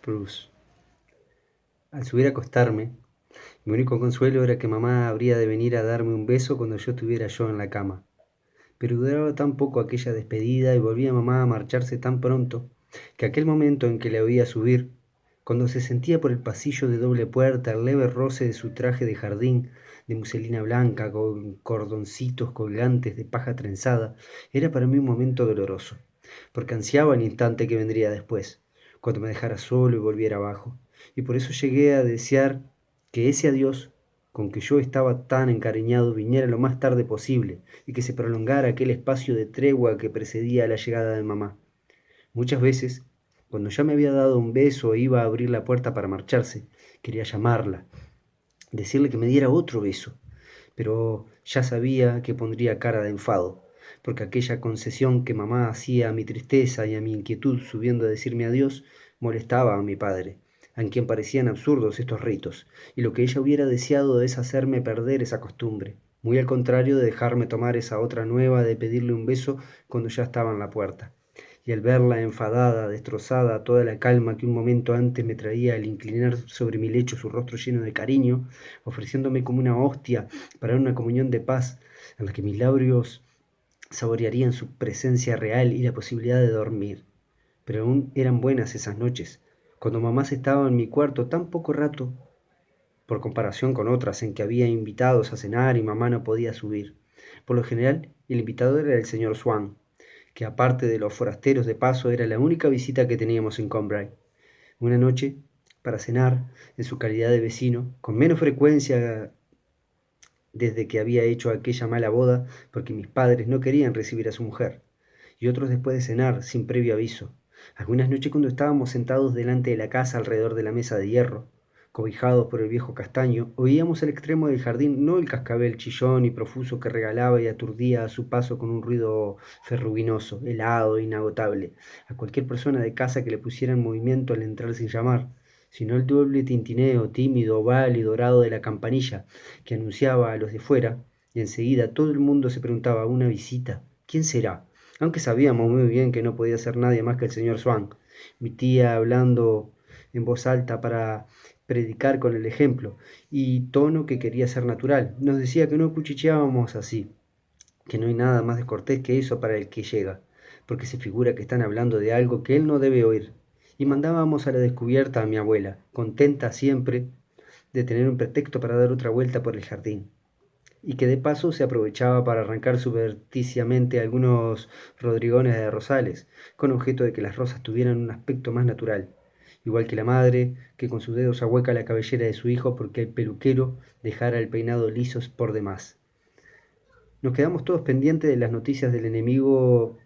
Bruce. Al subir a acostarme, mi único consuelo era que mamá habría de venir a darme un beso cuando yo estuviera yo en la cama. Pero duraba tan poco aquella despedida y volvía mamá a marcharse tan pronto, que aquel momento en que la oía subir, cuando se sentía por el pasillo de doble puerta el leve roce de su traje de jardín, de muselina blanca con cordoncitos colgantes de paja trenzada, era para mí un momento doloroso, porque ansiaba el instante que vendría después, cuando me dejara solo y volviera abajo, y por eso llegué a desear que ese adiós con que yo estaba tan encariñado viniera lo más tarde posible y que se prolongara aquel espacio de tregua que precedía a la llegada de mamá. Muchas veces, cuando ya me había dado un beso e iba a abrir la puerta para marcharse, quería llamarla, decirle que me diera otro beso, pero ya sabía que pondría cara de enfado, porque aquella concesión que mamá hacía a mi tristeza y a mi inquietud subiendo a decirme adiós molestaba a mi padre, a quien parecían absurdos estos ritos, y lo que ella hubiera deseado es hacerme perder esa costumbre, muy al contrario de dejarme tomar esa otra nueva de pedirle un beso cuando ya estaba en la puerta. Y al verla enfadada, destrozada, toda la calma que un momento antes me traía al inclinar sobre mi lecho su rostro lleno de cariño, ofreciéndome como una hostia para una comunión de paz en la que mis labios saborearían su presencia real y la posibilidad de dormir. Pero aún eran buenas esas noches, cuando mamá se estaba en mi cuarto tan poco rato, por comparación con otras en que había invitados a cenar y mamá no podía subir. Por lo general, el invitado era el señor Swan, que aparte de los forasteros de paso era la única visita que teníamos en Combray. Una noche, para cenar, en su calidad de vecino, con menos frecuencia desde que había hecho aquella mala boda, porque mis padres no querían recibir a su mujer, y otros después de cenar, sin previo aviso. Algunas noches cuando estábamos sentados delante de la casa alrededor de la mesa de hierro, cobijados por el viejo castaño, oíamos al extremo del jardín no el cascabel chillón y profuso que regalaba y aturdía a su paso con un ruido ferruginoso, helado e inagotable, a cualquier persona de casa que le pusiera en movimiento al entrar sin llamar, sino el doble tintineo tímido, oval y dorado de la campanilla, que anunciaba a los de fuera, y enseguida todo el mundo se preguntaba: ¿una visita? ¿Quién será? Aunque sabíamos muy bien que no podía ser nadie más que el señor Swan, mi tía hablando en voz alta para predicar con el ejemplo, y tono que quería ser natural. Nos decía que no cuchicheábamos así, que no hay nada más descortés que eso para el que llega, porque se figura que están hablando de algo que él no debe oír. Y mandábamos a la descubierta a mi abuela, contenta siempre de tener un pretexto para dar otra vuelta por el jardín, y que de paso se aprovechaba para arrancar subrepticiamente algunos rodrigones de rosales, con objeto de que las rosas tuvieran un aspecto más natural, igual que la madre, que con sus dedos ahueca la cabellera de su hijo porque el peluquero dejara el peinado lisos por demás. Nos quedamos todos pendientes de las noticias del enemigo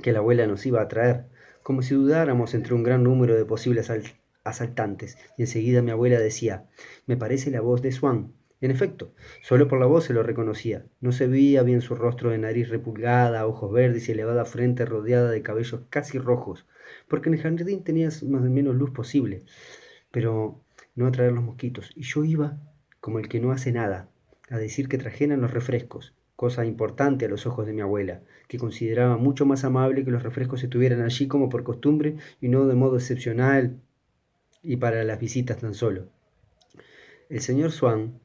que la abuela nos iba a traer, como si dudáramos entre un gran número de posibles asaltantes, y enseguida mi abuela decía: me parece la voz de Swan. En efecto, solo por la voz se lo reconocía. No se veía bien su rostro de nariz repulgada, ojos verdes y elevada frente rodeada de cabellos casi rojos, porque en el jardín tenías más o menos luz posible, pero no atraer los mosquitos. Y yo iba, como el que no hace nada, a decir que trajeran los refrescos, cosa importante a los ojos de mi abuela, que consideraba mucho más amable que los refrescos estuvieran allí como por costumbre y no de modo excepcional y para las visitas tan solo. El señor Swan,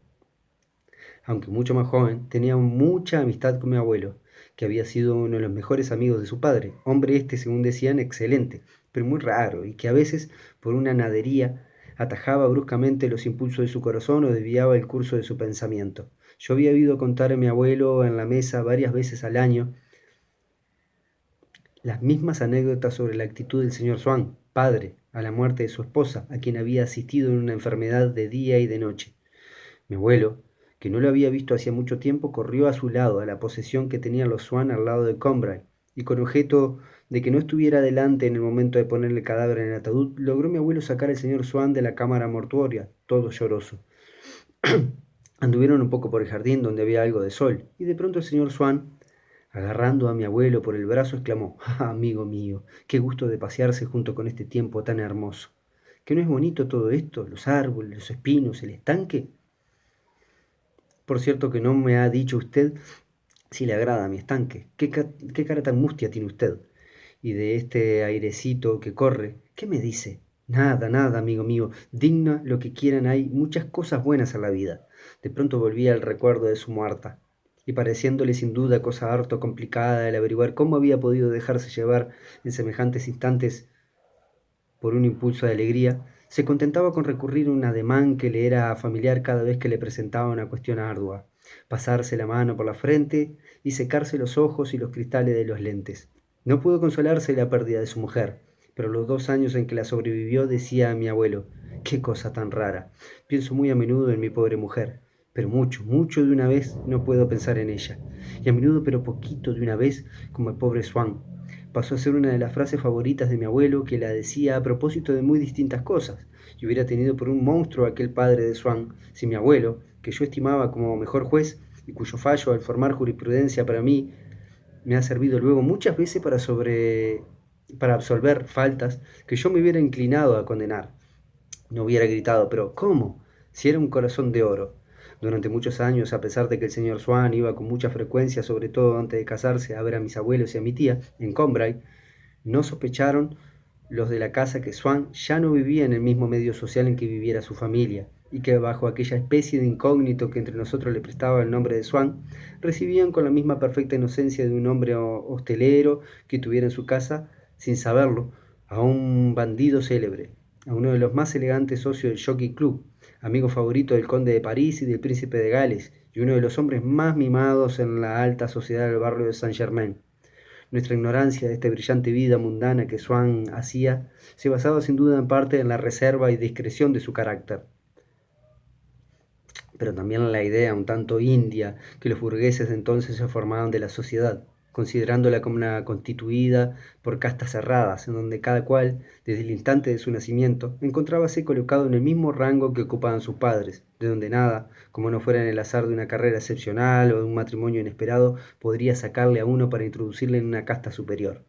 aunque mucho más joven, tenía mucha amistad con mi abuelo, que había sido uno de los mejores amigos de su padre, hombre este, según decían, excelente, pero muy raro, y que a veces, por una nadería, atajaba bruscamente los impulsos de su corazón o desviaba el curso de su pensamiento. Yo había oído contar a mi abuelo en la mesa varias veces al año las mismas anécdotas sobre la actitud del señor Swan, padre, a la muerte de su esposa, a quien había asistido en una enfermedad de día y de noche. Mi abuelo, que no lo había visto hacía mucho tiempo, corrió a su lado, a la posesión que tenían los Swan al lado de Combray, y con objeto de que no estuviera delante en el momento de ponerle el cadáver en el ataúd, logró mi abuelo sacar al señor Swan de la cámara mortuoria, todo lloroso. Anduvieron un poco por el jardín donde había algo de sol, y de pronto el señor Swan, agarrando a mi abuelo por el brazo, exclamó: «Ah, amigo mío, qué gusto de pasearse junto con este tiempo tan hermoso. ¿Que no es bonito todo esto? Los árboles, los espinos, el estanque. Por cierto que no me ha dicho usted si le agrada mi estanque. ¿Qué cara tan mustia tiene usted? Y de este airecito que corre, ¿qué me dice? Nada, nada, amigo mío. Digna lo que quieran, hay muchas cosas buenas en la vida. De pronto volvía el recuerdo de su muerta, y pareciéndole sin duda cosa harto complicada el averiguar cómo había podido dejarse llevar en semejantes instantes por un impulso de alegría, se contentaba con recurrir a un ademán que le era familiar cada vez que le presentaba una cuestión ardua, pasarse la mano por la frente y secarse los ojos y los cristales de los lentes. No pudo consolarse de la pérdida de su mujer, pero los 2 años en que la sobrevivió decía a mi abuelo, qué cosa tan rara. Pienso muy a menudo en mi pobre mujer, pero mucho, mucho de una vez no puedo pensar en ella. Y a menudo, pero poquito de una vez, como el pobre Swan, pasó a ser una de las frases favoritas de mi abuelo, que la decía a propósito de muy distintas cosas, y hubiera tenido por un monstruo aquel padre de Swan, si mi abuelo, que yo estimaba como mejor juez, y cuyo fallo al formar jurisprudencia para mí me ha servido luego muchas veces para absolver faltas que yo me hubiera inclinado a condenar. No hubiera gritado, pero ¿cómo? Si era un corazón de oro. Durante muchos años, a pesar de que el señor Swan iba con mucha frecuencia, sobre todo antes de casarse, a ver a mis abuelos y a mi tía en Combray, no sospecharon los de la casa que Swan ya no vivía en el mismo medio social en que viviera su familia, y que bajo aquella especie de incógnito que entre nosotros le prestaba el nombre de Swan, recibían con la misma perfecta inocencia de un hombre hostelero que tuviera en su casa, sin saberlo, a un bandido célebre, a uno de los más elegantes socios del Jockey Club, amigo favorito del conde de París y del príncipe de Gales, y uno de los hombres más mimados en la alta sociedad del barrio de Saint-Germain. Nuestra ignorancia de esta brillante vida mundana que Swann hacía se basaba sin duda en parte en la reserva y discreción de su carácter, pero también en la idea un tanto india que los burgueses de entonces se formaban de la sociedad, considerándola como una constituida por castas cerradas, en donde cada cual, desde el instante de su nacimiento, encontrábase colocado en el mismo rango que ocupaban sus padres, de donde nada, como no fuera en el azar de una carrera excepcional o de un matrimonio inesperado, podría sacarle a uno para introducirle en una casta superior.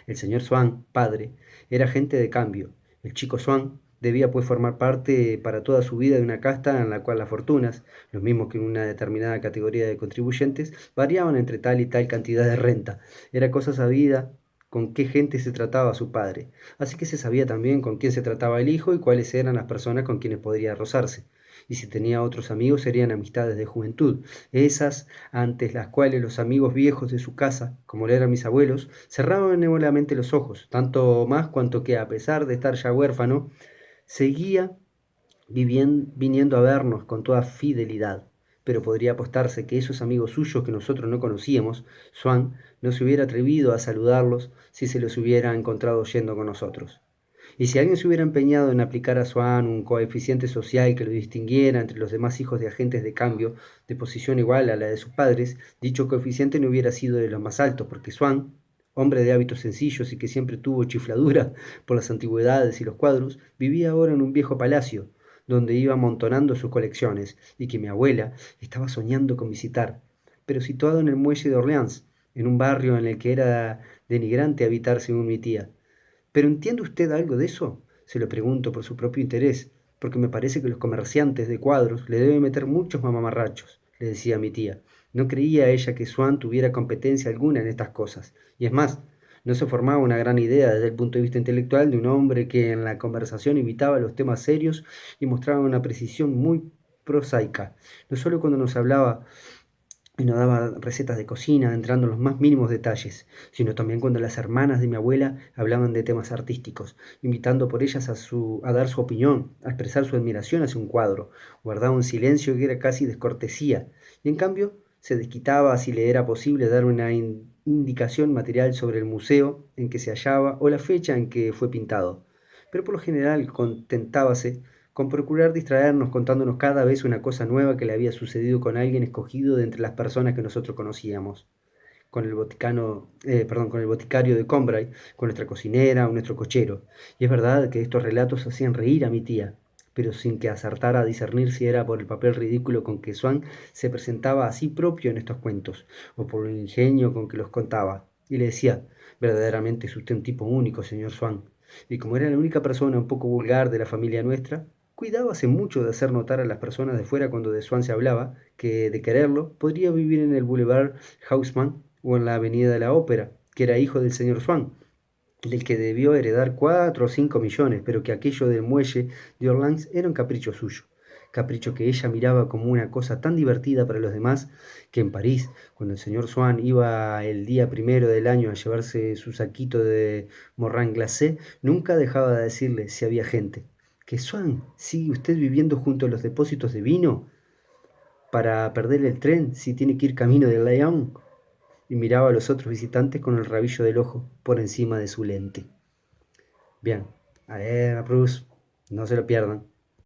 El señor Swan, padre, era gente de cambio. El chico Swan debía pues formar parte para toda su vida de una casta en la cual las fortunas, lo mismo que en una determinada categoría de contribuyentes, variaban entre tal y tal cantidad de renta. Era cosa sabida con qué gente se trataba su padre, así que se sabía también con quién se trataba el hijo y cuáles eran las personas con quienes podría rozarse. Y si tenía otros amigos serían amistades de juventud, esas ante las cuales los amigos viejos de su casa, como lo eran mis abuelos, cerraban benévolamente los ojos, tanto más cuanto que, a pesar de estar ya huérfano, seguía viniendo a vernos con toda fidelidad. Pero podría apostarse que esos amigos suyos que nosotros no conocíamos, Swan no se hubiera atrevido a saludarlos si se los hubiera encontrado yendo con nosotros. Y si alguien se hubiera empeñado en aplicar a Swan un coeficiente social que lo distinguiera entre los demás hijos de agentes de cambio de posición igual a la de sus padres, dicho coeficiente no hubiera sido de los más altos, porque Swan, hombre de hábitos sencillos y que siempre tuvo chifladura por las antigüedades y los cuadros, vivía ahora en un viejo palacio, donde iba amontonando sus colecciones, y que mi abuela estaba soñando con visitar, pero situado en el muelle de Orleans, en un barrio en el que era denigrante habitar según mi tía. ¿Pero entiende usted algo de eso? Se lo pregunto por su propio interés, porque me parece que los comerciantes de cuadros le deben meter muchos mamamarrachos, le decía mi tía. No creía ella que Swan tuviera competencia alguna en estas cosas, y es más, no se formaba una gran idea desde el punto de vista intelectual de un hombre que en la conversación evitaba los temas serios y mostraba una precisión muy prosaica, no solo cuando nos hablaba y nos daba recetas de cocina, entrando en los más mínimos detalles, sino también cuando las hermanas de mi abuela hablaban de temas artísticos, invitando por ellas a dar su opinión, a expresar su admiración hacia un cuadro. Guardaba un silencio que era casi descortesía, y en cambio se desquitaba si le era posible dar una indicación material sobre el museo en que se hallaba o la fecha en que fue pintado. Pero por lo general contentábase con procurar distraernos contándonos cada vez una cosa nueva que le había sucedido con alguien escogido de entre las personas que nosotros conocíamos, con el boticario de Combray, con nuestra cocinera o nuestro cochero. Y es verdad que estos relatos hacían reír a mi tía, pero sin que acertara a discernir si era por el papel ridículo con que Swan se presentaba a sí propio en estos cuentos, o por el ingenio con que los contaba. Y le decía, verdaderamente es usted un tipo único, señor Swan. Y como era la única persona un poco vulgar de la familia nuestra, cuidábase mucho de hacer notar a las personas de fuera cuando de Swan se hablaba, que de quererlo podría vivir en el Boulevard Haussmann o en la Avenida de la Ópera, que era hijo del señor Swan, del que debió heredar 4 o 5 millones, pero que aquello del muelle de Orleans era un capricho suyo, capricho que ella miraba como una cosa tan divertida para los demás, que en París, cuando el señor Swann iba el día primero del año a llevarse su saquito de morrin glacé, nunca dejaba de decirle si había gente. ¿Que Swann sigue usted viviendo junto a los depósitos de vino para perder el tren si tiene que ir camino de Lyon? Y miraba a los otros visitantes con el rabillo del ojo por encima de su lente. Bien, a ver, Bruce, no se lo pierdan.